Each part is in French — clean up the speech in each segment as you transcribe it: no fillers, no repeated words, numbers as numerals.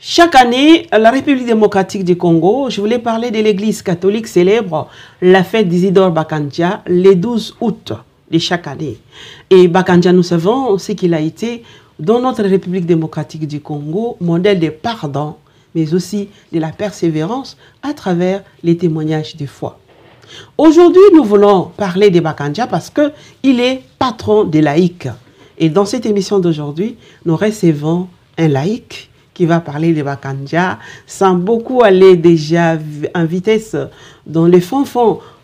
Chaque année, la République démocratique du Congo, je voulais parler de l'Église catholique, célèbre la fête d'Isidore Bakandia le 12 août de chaque année. Et Bakandia, nous savons ce qu'il a été dans notre République démocratique du Congo, modèle de pardon, mais aussi de la persévérance à travers les témoignages de foi. Aujourd'hui, nous voulons parler de Bakandia parce qu'il est patron des laïcs. Et dans cette émission d'aujourd'hui, nous recevons un laïc qui va parler de Bakandia sans beaucoup aller déjà en vitesse dans les fonds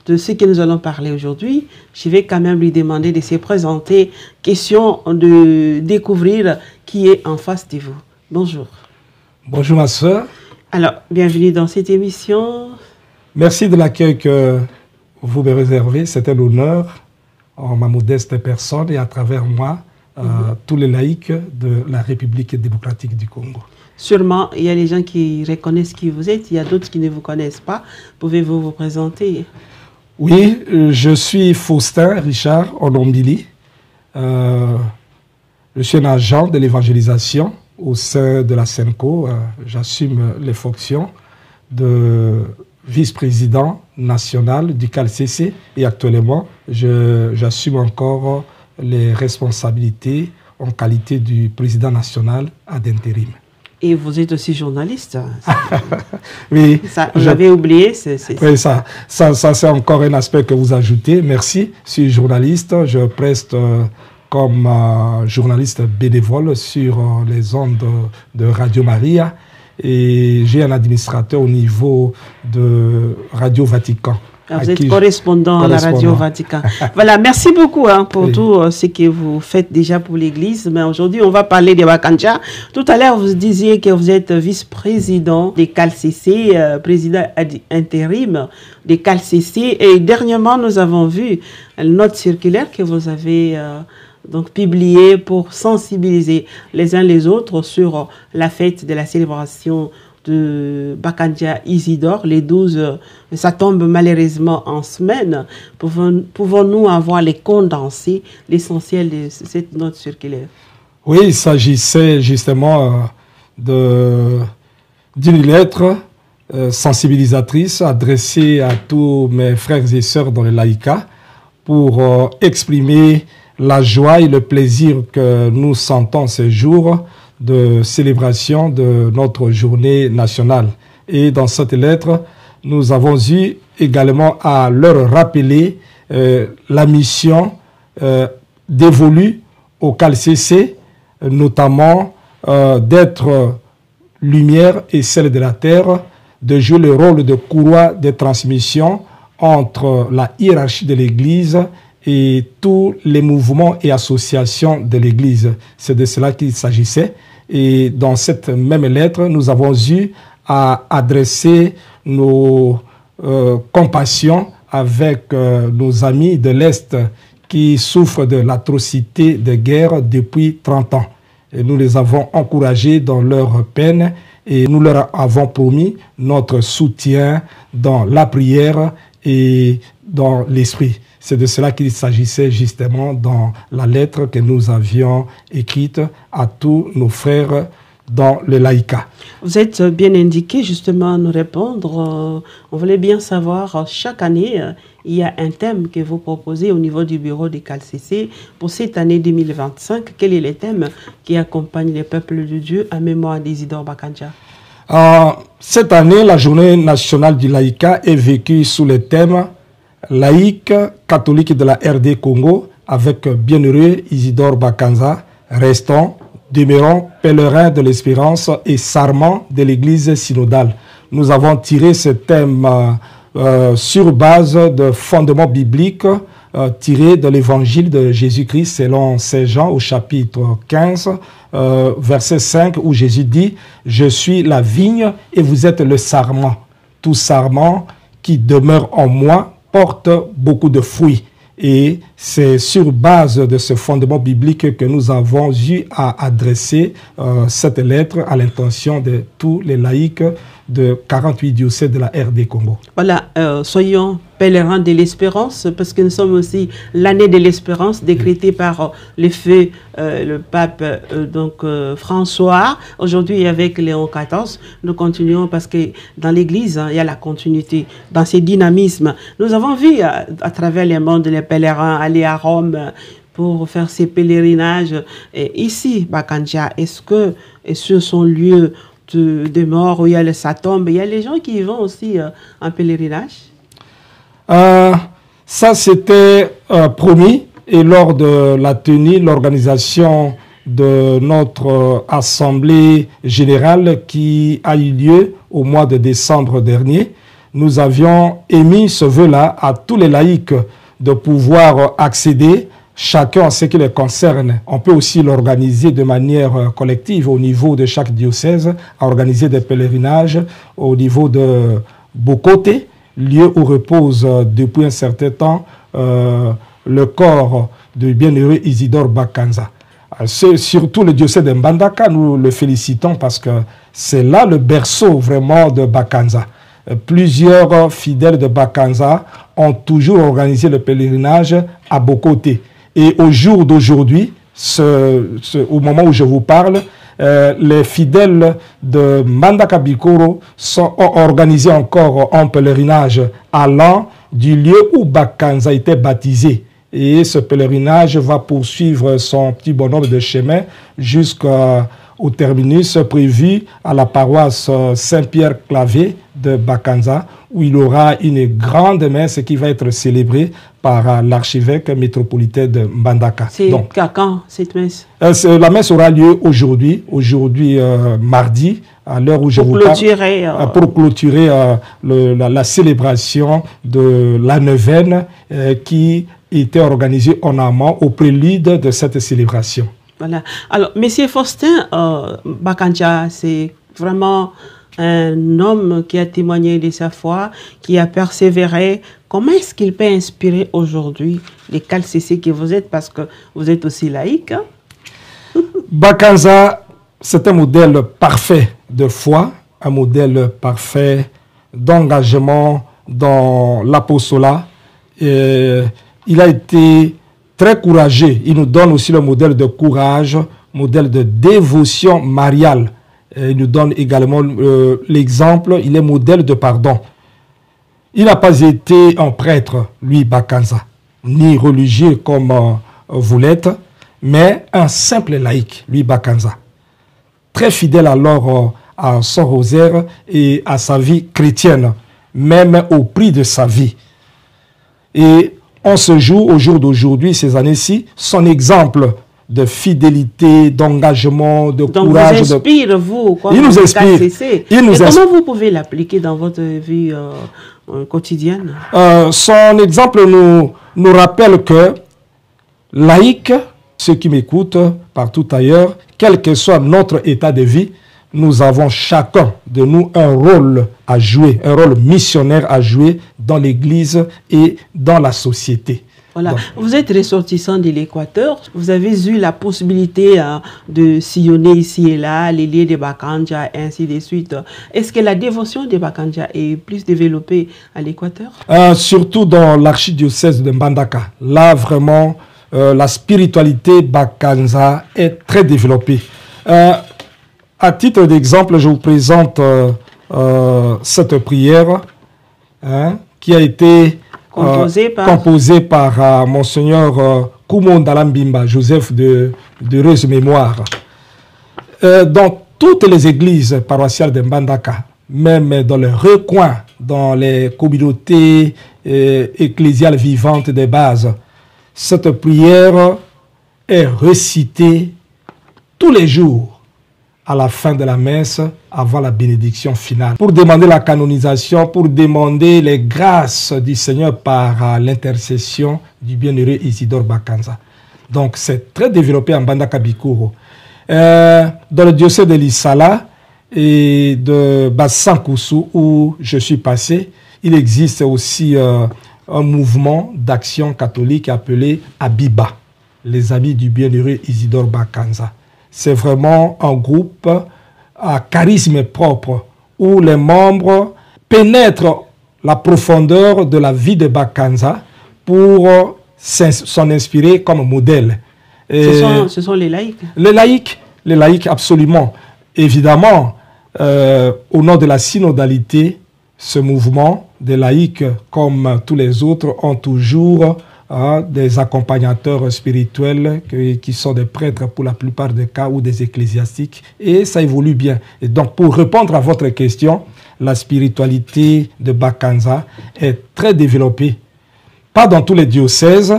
de ce que nous allons parler aujourd'hui. Je vais quand même lui demander de se présenter, question de découvrir qui est en face de vous. Bonjour. Bonjour ma soeur. Alors, bienvenue dans cette émission. Merci de l'accueil que vous me réservez. C'est un honneur en ma modeste personne et à travers moi, tous les laïcs de la République démocratique du Congo. Sûrement, il y a des gens qui reconnaissent qui vous êtes, il y a d'autres qui ne vous connaissent pas. Pouvez-vous vous présenter? Oui, je suis Faustin Richard Olombili. Je suis un agent de l'évangélisation au sein de la SENCO. J'assume les fonctions de vice-président national du CALCC et actuellement, j'assume encore les responsabilités en qualité du président national ad intérim. Et vous êtes aussi journaliste. Oui. J'avais oublié. Oui, ça c'est encore un aspect que vous ajoutez. Merci. Je suis journaliste. Je preste comme journaliste bénévole sur les ondes de Radio Maria. Et j'ai un administrateur au niveau de Radio Vatican. Alors vous êtes correspondant à la Radio Vatican. Voilà, merci beaucoup pour tout ce que vous faites déjà pour l'Église. Mais aujourd'hui, on va parler de Bakandia. Tout à l'heure, vous disiez que vous êtes vice-président des CALCC, président intérim des CALCC. Et dernièrement, nous avons vu une note circulaire que vous avez donc publiée pour sensibiliser les uns les autres sur la fête de la célébration de Bakandia Isidore, les 12, ça tombe malheureusement en semaine. Pouvons-nous avoir les condensés, l'essentiel de cette note circulaire? Oui, il s'agissait justement d'une lettre sensibilisatrice adressée à tous mes frères et sœurs dans le laïcat pour exprimer la joie et le plaisir que nous sentons ces jours de célébration de notre journée nationale. Et dans cette lettre, nous avons eu également à leur rappeler la mission dévolue au CALCC, notamment d'être lumière et celle de la terre, de jouer le rôle de courroie de transmission entre la hiérarchie de l'Église et tous les mouvements et associations de l'Église. C'est de cela qu'il s'agissait. Et dans cette même lettre, nous avons eu à adresser nos compassions avec nos amis de l'Est qui souffrent de l'atrocité des guerres depuis 30 ans. Et nous les avons encouragés dans leur peine et nous leur avons promis notre soutien dans la prière et dans l'esprit. C'est de cela qu'il s'agissait justement dans la lettre que nous avions écrite à tous nos frères dans le laïcat. Vous êtes bien indiqué justement à nous répondre. On voulait bien savoir, chaque année, il y a un thème que vous proposez au niveau du bureau du CALCC. Pour cette année 2025, quel est le thème qui accompagne les peuples de Dieu en mémoire d'Isidore Bakandia? Cette année, la journée nationale du laïcat est vécue sous le thème laïque catholique de la RD Congo avec bienheureux Isidore Bakandia, restons, demeurons pèlerins de l'espérance et sarments de l'église synodale. Nous avons tiré ce thème sur base de fondements bibliques tirés de l'évangile de Jésus-Christ selon Saint Jean au chapitre 15, verset 5 où Jésus dit « Je suis la vigne et vous êtes le sarment. Tout sarment qui demeure en moi porte beaucoup de fruits. » Et c'est sur base de ce fondement biblique que nous avons eu à adresser cette lettre à l'intention de tous les laïcs de 48 diocèses de la RD Congo. Voilà, soyons pèlerins de l'espérance, parce que nous sommes aussi l'année de l'espérance décrétée par le feu, le pape François. Aujourd'hui, avec Léon XIV, nous continuons parce que dans l'Église, il y a la continuité. Dans ces dynamismes, nous avons vu à travers les mondes les pèlerins aller à Rome pour faire ces pèlerinages. Et ici, Bakanja, est-ce que sur son lieu de mort où il y a sa tombe, il y a les gens qui y vont aussi en pèlerinage? Ça, c'était promis, et lors de la tenue, l'organisation de notre assemblée générale qui a eu lieu au mois de décembre dernier, nous avions émis ce vœu-là à tous les laïcs de pouvoir accéder, chacun en ce qui les concerne. On peut aussi l'organiser de manière collective au niveau de chaque diocèse, à organiser des pèlerinages au niveau de Bokoté, lieu où repose depuis un certain temps le corps du bienheureux Isidore Bakanza. Surtout le diocèse de Mbandaka, nous le félicitons parce que c'est là le berceau vraiment de Bakanza. Plusieurs fidèles de Bakanza ont toujours organisé le pèlerinage à Bokoté. Et au jour d'aujourd'hui, au moment où je vous parle, les fidèles de Mbandaka Bikoro ont organisé encore un pèlerinage allant du lieu où Bakanza était baptisé. Et ce pèlerinage va poursuivre son petit bonhomme de chemin jusqu'au terminus prévu à la paroisse Saint-Pierre-Clavé de Bakanza, où il aura une grande messe qui va être célébrée par l'archevêque métropolitain de Mbandaka. C'est quand cette messe? La messe aura lieu aujourd'hui, mardi, à l'heure où je vous parle, pour clôturer la célébration de la neuvaine qui était organisée en amont au prélude de cette célébration. Voilà. Alors, Monsieur Faustin Bakanja, c'est vraiment un homme qui a témoigné de sa foi, qui a persévéré. Comment est-ce qu'il peut inspirer aujourd'hui les CALCC que vous êtes, parce que vous êtes aussi laïque, hein? Bakanza, c'est un modèle parfait de foi, un modèle parfait d'engagement dans l'apostolat. Il a été très courageux. Il nous donne aussi le modèle de courage, modèle de dévotion mariale. Il nous donne également l'exemple, il est modèle de pardon. Il n'a pas été un prêtre, lui, Bakanza, ni religieux comme vous l'êtes, mais un simple laïc, lui, Bakanza. Très fidèle alors à son rosaire et à sa vie chrétienne, même au prix de sa vie. Et on se joue au jour d'aujourd'hui, ces années-ci, son exemple de fidélité, d'engagement, de courage. Donc vous inspire, vous, il nous inspire. Comment vous pouvez l'appliquer dans votre vie quotidienne? Son exemple nous rappelle que laïcs, ceux qui m'écoutent partout ailleurs, quel que soit notre état de vie, nous avons chacun de nous un rôle à jouer, un rôle missionnaire à jouer dans l'Église et dans la société. Voilà. Donc, vous êtes ressortissant de l'Équateur, vous avez eu la possibilité de sillonner ici et là les lieux de Bakanja et ainsi de suite. Est-ce que la dévotion de Bakanja est plus développée à l'Équateur? Surtout dans l'archidiocèse de Mbandaka. Là, vraiment, la spiritualité Bakanza est très développée. À titre d'exemple, je vous présente cette prière qui a été composé par Monseigneur Koumon Dalambimba, Joseph d'heureuse mémoire. Dans toutes les églises paroissiales de Mbandaka, même dans les recoins, dans les communautés ecclésiales vivantes des bases, cette prière est récitée tous les jours à la fin de la messe, avant la bénédiction finale, pour demander la canonisation, pour demander les grâces du Seigneur par l'intercession du bienheureux Isidore Bakanza. Donc c'est très développé en Mbandaka Bikoro. Dans le diocèse de Lissala et de Bassankoussou, où je suis passé, il existe aussi un mouvement d'action catholique appelé Abiba, les amis du bienheureux Isidore Bakanza. C'est vraiment un groupe à charisme propre où les membres pénètrent la profondeur de la vie de Bakanza pour s'en inspirer comme modèle. Ce sont les laïcs. Les laïcs, absolument. Évidemment, au nom de la synodalité, ce mouvement des laïcs, comme tous les autres, ont toujours des accompagnateurs spirituels qui sont des prêtres pour la plupart des cas ou des ecclésiastiques, et ça évolue bien. Et donc, pour répondre à votre question, la spiritualité de Bakanza est très développée. Pas dans tous les diocèses,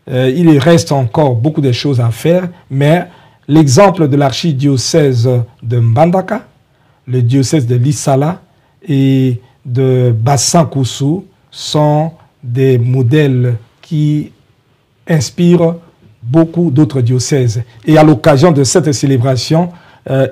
il reste encore beaucoup de choses à faire, mais l'exemple de l'archidiocèse de Mbandaka, le diocèse de Lissala et de Bassan-Koussou sont des modèles qui inspirent beaucoup d'autres diocèses. Et à l'occasion de cette célébration,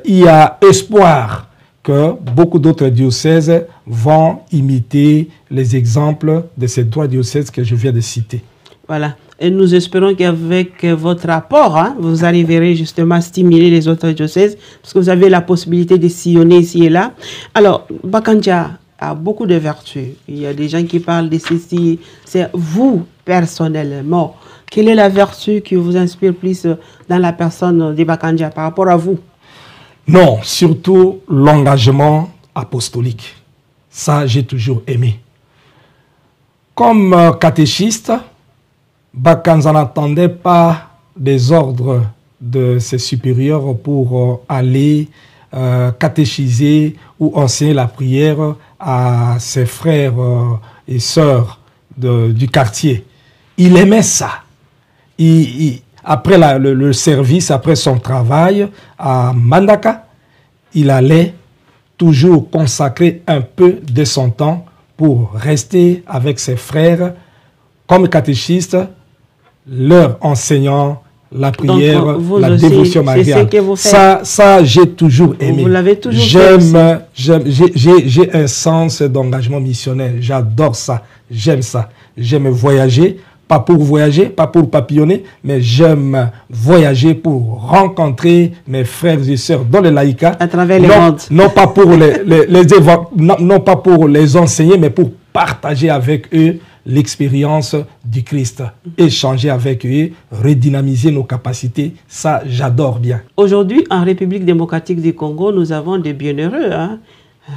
il y a espoir que beaucoup d'autres diocèses vont imiter les exemples de ces 3 diocèses que je viens de citer. Voilà. Et nous espérons qu'avec votre apport, vous arriverez justement à stimuler les autres diocèses, parce que vous avez la possibilité de sillonner ici et là. Alors, Bakandja a beaucoup de vertus. Il y a des gens qui parlent de ceci. C'est vous, personnellement. Quelle est la vertu qui vous inspire plus dans la personne de Bakandja par rapport à vous? Non, surtout l'engagement apostolique. Ça, j'ai toujours aimé. Comme catéchiste, Bakanza n'attendait pas des ordres de ses supérieurs pour aller catéchiser ou enseigner la prière à ses frères et sœurs du quartier. Il aimait ça. Après le service, après son travail à Mbandaka, il allait toujours consacrer un peu de son temps pour rester avec ses frères comme catéchiste, leur enseignant la prière, donc, la aussi, dévotion mariale. Ça, j'ai toujours aimé. Vous l'avez toujours fait. J'ai un sens d'engagement missionnaire. J'adore ça. J'aime ça. J'aime voyager. Pas pour voyager, pas pour papillonner, mais j'aime voyager pour rencontrer mes frères et sœurs dans le laïcat. À travers les mondes. Non pas pour non pas pour les enseigner, mais pour partager avec eux l'expérience du Christ. Échanger avec eux, redynamiser nos capacités, ça j'adore bien. Aujourd'hui, en République démocratique du Congo, nous avons des bienheureux.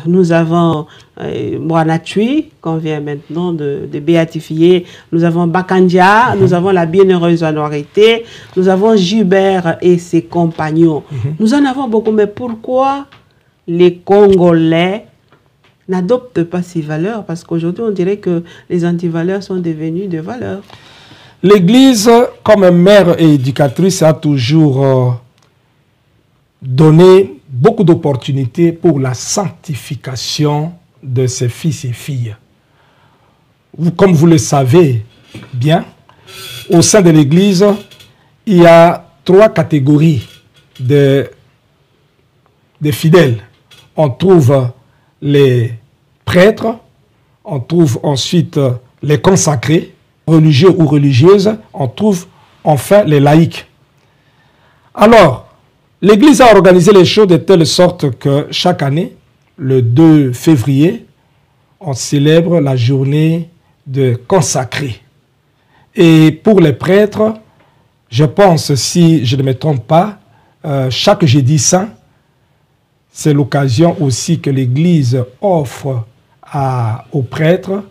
Nous avons Moanatui, qu'on vient maintenant de béatifier. Nous avons Bakandja, nous avons la bienheureuse Anorité, nous avons Gilbert et ses compagnons. Nous en avons beaucoup, mais pourquoi les Congolais n'adoptent pas ces valeurs? Parce qu'aujourd'hui, on dirait que les antivaleurs sont devenues des valeurs. L'Église, comme mère et éducatrice, a toujours donné beaucoup d'opportunités pour la sanctification de ses fils et filles. Comme vous le savez bien, au sein de l'Église, il y a 3 catégories de fidèles. On trouve les prêtres, on trouve ensuite les consacrés, religieux ou religieuses, on trouve enfin les laïcs. Alors, l'Église a organisé les choses de telle sorte que chaque année, le 2 février, on célèbre la journée de consacrés. Et pour les prêtres, je pense, si je ne me trompe pas, chaque jeudi saint, c'est l'occasion aussi que l'Église offre aux prêtres,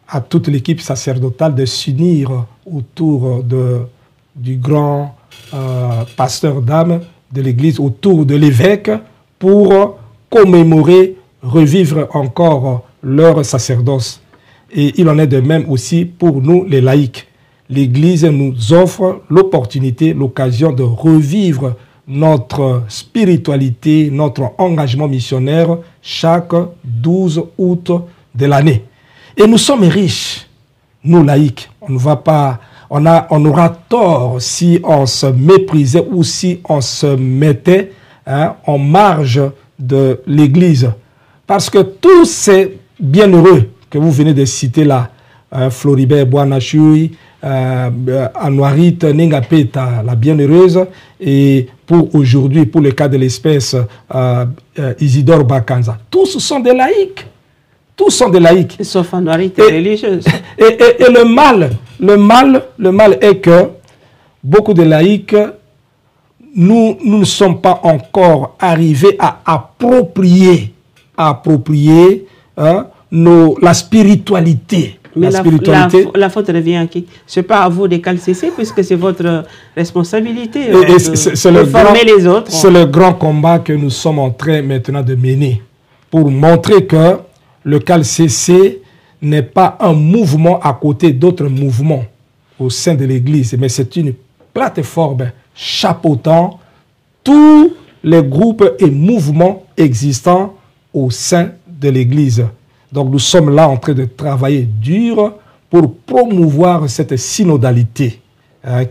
à toute l'équipe sacerdotale de s'unir autour du grand pasteur d'âme de l'Église, autour de l'évêque, pour commémorer, revivre encore leur sacerdoce. Et il en est de même aussi pour nous, les laïcs. L'Église nous offre l'opportunité, l'occasion de revivre notre spiritualité, notre engagement missionnaire chaque 12 août de l'année. Et nous sommes riches, nous laïcs. On ne va pas, on aura tort si on se méprisait ou si on se mettait en marge de l'Église. Parce que tous ces bienheureux que vous venez de citer là, Floribert Boanachui, Anouarit Nengapeta, la bienheureuse, et pour aujourd'hui, pour le cas de l'espèce Isidore Bakanza, tous sont des laïcs. Tous sont des laïcs. Sauf en minorité religieuse. Et le mal est que beaucoup de laïcs, nous ne sommes pas encore arrivés à approprier hein, la spiritualité. Mais la faute revient à qui? Ce n'est pas à vous de calcesser, puisque c'est votre responsabilité de former les autres. C'est le grand combat que nous sommes en train maintenant de mener pour montrer que le CALCC n'est pas un mouvement à côté d'autres mouvements au sein de l'Église, mais c'est une plateforme chapeautant tous les groupes et mouvements existants au sein de l'Église. Donc nous sommes là en train de travailler dur pour promouvoir cette synodalité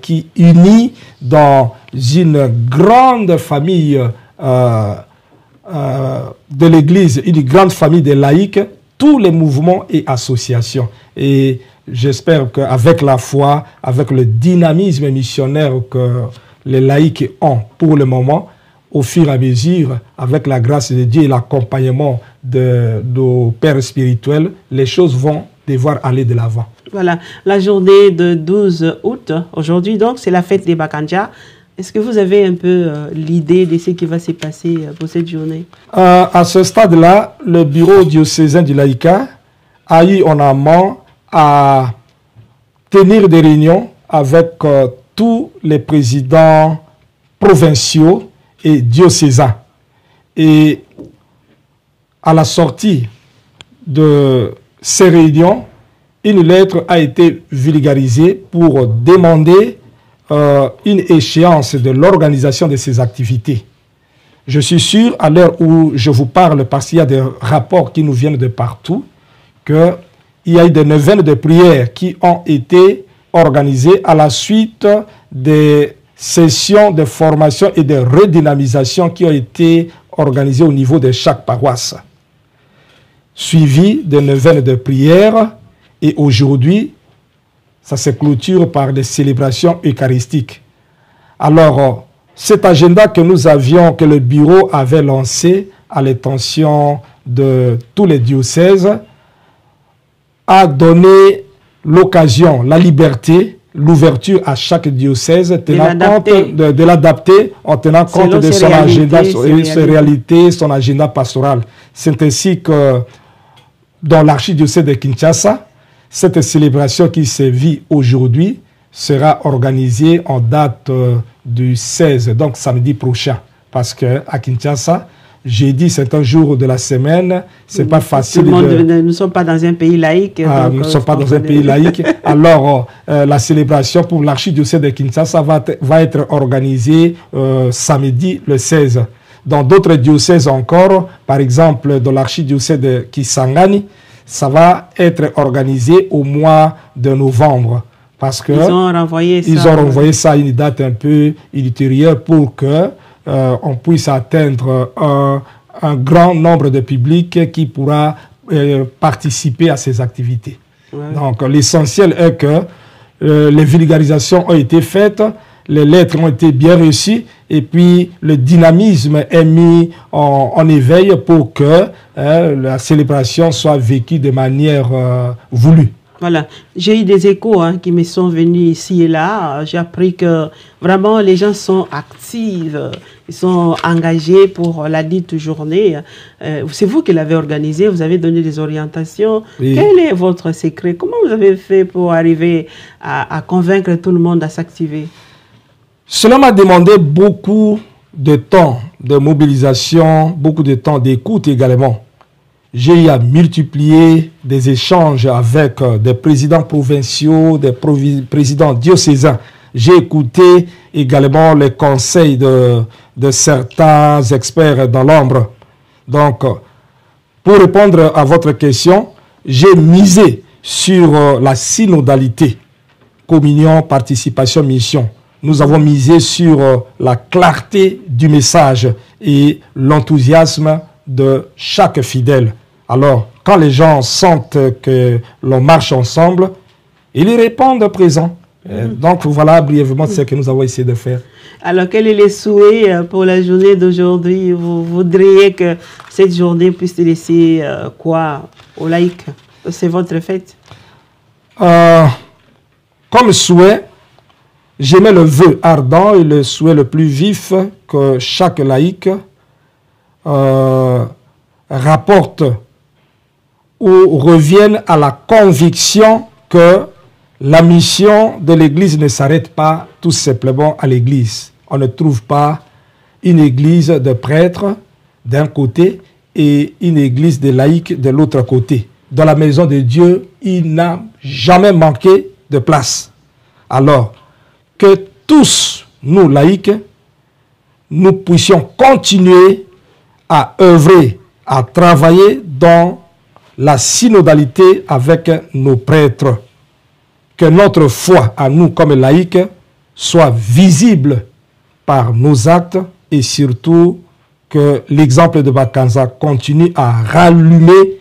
qui unit dans une grande famille de l'Église, une grande famille de laïcs, tous les mouvements et associations. Et j'espère qu'avec la foi, avec le dynamisme missionnaire que les laïcs ont pour le moment, au fur et à mesure, avec la grâce de Dieu et l'accompagnement de nos pères spirituels, les choses vont devoir aller de l'avant. Voilà, la journée de 12 août, aujourd'hui donc, c'est la fête des Bakandja. Est-ce que vous avez un peu l'idée de ce qui va se passer pour cette journée? À ce stade-là, le bureau diocésain du laïcat a eu en amont à tenir des réunions avec tous les présidents provinciaux et diocésains. Et à la sortie de ces réunions, une lettre a été vulgarisée pour demander une échéance de l'organisation de ces activités. Je suis sûr, à l'heure où je vous parle, parce qu'il y a des rapports qui nous viennent de partout, qu'il y a eu des neuvaines de prière qui ont été organisées à la suite des sessions de formation et de redynamisation qui ont été organisées au niveau de chaque paroisse. Suivi de neuvaines de prière, et aujourd'hui, ça se clôture par des célébrations eucharistiques. Alors, cet agenda que nous avions, que le bureau avait lancé à l'intention de tous les diocèses, a donné l'occasion, la liberté, l'ouverture à chaque diocèse, de l'adapter en tenant compte de son agenda, ses réalités, son agenda pastoral. C'est ainsi que dans l'archidiocèse de Kinshasa, cette célébration qui se vit aujourd'hui sera organisée en date du 16, donc samedi prochain. Parce qu'à Kinshasa, jeudi, c'est un jour de la semaine, c'est pas facile. Nous ne sommes pas dans un pays laïque. Nous ne sommes pas dans un pays laïque. Alors, la célébration pour l'archidiocèse de Kinshasa va être organisée samedi le 16. Dans d'autres diocèses encore, par exemple dans l'archidiocèse de Kisangani, ça va être organisé au mois de novembre. Parce que ils ont renvoyé ça à une date un peu ultérieure pour que on puisse atteindre un grand nombre de publics qui pourra participer à ces activités. Ouais. Donc l'essentiel est que les vulgarisations ont été faites, les lettres ont été bien reçues et puis le dynamisme est mis en éveil pour que la célébration soit vécue de manière voulue. Voilà, j'ai eu des échos qui me sont venus ici et là. J'ai appris que vraiment les gens sont actifs, ils sont engagés pour la dite journée. C'est vous qui l'avez organisée, vous avez donné des orientations. Oui. Quel est votre secret? Comment vous avez fait pour arriver à convaincre tout le monde à s'activer? Cela m'a demandé beaucoup de temps de mobilisation, beaucoup de temps d'écoute également. J'ai eu à multiplier des échanges avec des présidents provinciaux, des présidents diocésains. J'ai écouté également les conseils de certains experts dans l'ombre. Donc, pour répondre à votre question, j'ai misé sur la synodalité, communion, participation, mission. Nous avons misé sur la clarté du message et l'enthousiasme de chaque fidèle. Alors, quand les gens sentent que l'on marche ensemble, ils y répondent présent. Donc, voilà brièvement ce que nous avons essayé de faire. Alors, quel est le souhait pour la journée d'aujourd'hui? Vous voudriez que cette journée puisse laisser quoi? aux laïcs. C'est votre fête. Comme souhait, j'émets le vœu ardent et le souhait le plus vif que chaque laïc rapporte ou revienne à la conviction que la mission de l'Église ne s'arrête pas tout simplement à l'Église. On ne trouve pas une église de prêtres d'un côté et une église de laïcs de l'autre côté. Dans la maison de Dieu, il n'a jamais manqué de place. Alors, que tous, nous laïcs, nous puissions continuer à œuvrer, à travailler dans la synodalité avec nos prêtres. Que notre foi à nous comme laïcs soit visible par nos actes et surtout que l'exemple de Bakanza continue à rallumer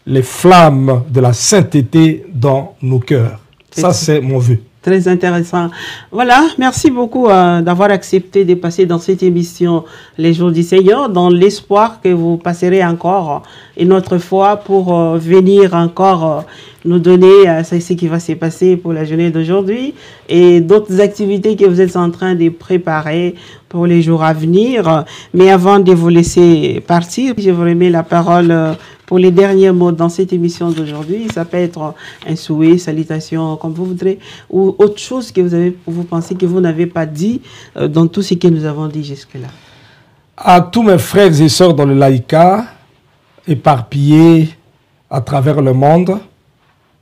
les flammes de la sainteté dans nos cœurs. Ça, c'est mon vœu. Très intéressant. Voilà, merci beaucoup d'avoir accepté de passer dans cette émission Les Jours du Seigneur, dans l'espoir que vous passerez encore une autre fois pour venir encore nous donner ce qui va se passer pour la journée d'aujourd'hui et d'autres activités que vous êtes en train de préparer pour les jours à venir. Mais avant de vous laisser partir, je vous remets la parole pour les derniers mots dans cette émission d'aujourd'hui. Ça peut être un souhait, salutation, comme vous voudrez, ou autre chose que vous pensez que vous n'avez pas dit dans tout ce que nous avons dit jusque-là. À tous mes frères et sœurs dans le laïcat, éparpillés à travers le monde,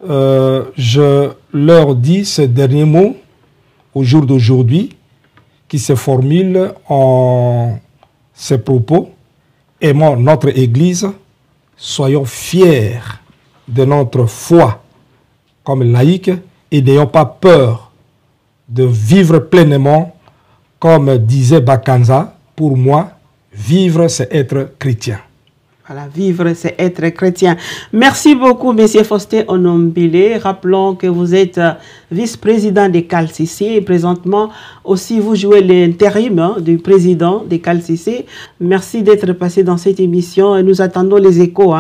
je leur dis ce dernier mot au jour d'aujourd'hui qui se formule en ces propos. Aimons notre Église, soyons fiers de notre foi comme laïcs et n'ayons pas peur de vivre pleinement, comme disait Bakanza, pour moi, vivre c'est être chrétien. Voilà, vivre, c'est être chrétien. Merci beaucoup, M. Faustin Onombile. Rappelons que vous êtes vice-président des CALCC et présentement aussi vous jouez l'intérim du président des CALCC. Merci d'être passé dans cette émission et nous attendons les échos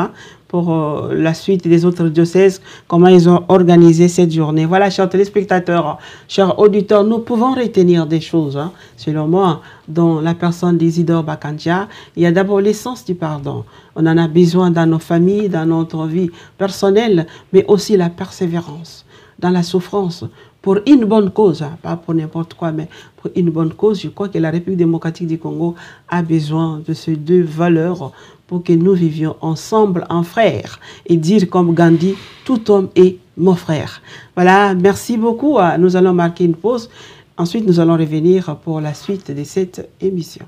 pour la suite des autres diocèses, comment ils ont organisé cette journée. Voilà, chers téléspectateurs, chers auditeurs, nous pouvons retenir des choses, selon moi, dans la personne d'Isidore Bakandia. Il y a d'abord l'essence du pardon. On en a besoin dans nos familles, dans notre vie personnelle, mais aussi la persévérance, dans la souffrance, pour une bonne cause, pas pour n'importe quoi, mais pour une bonne cause. Je crois que la République démocratique du Congo a besoin de ces deux valeurs pour que nous vivions ensemble en frères et dire comme Gandhi, tout homme est mon frère. Voilà, merci beaucoup. Nous allons marquer une pause. Ensuite, nous allons revenir pour la suite de cette émission.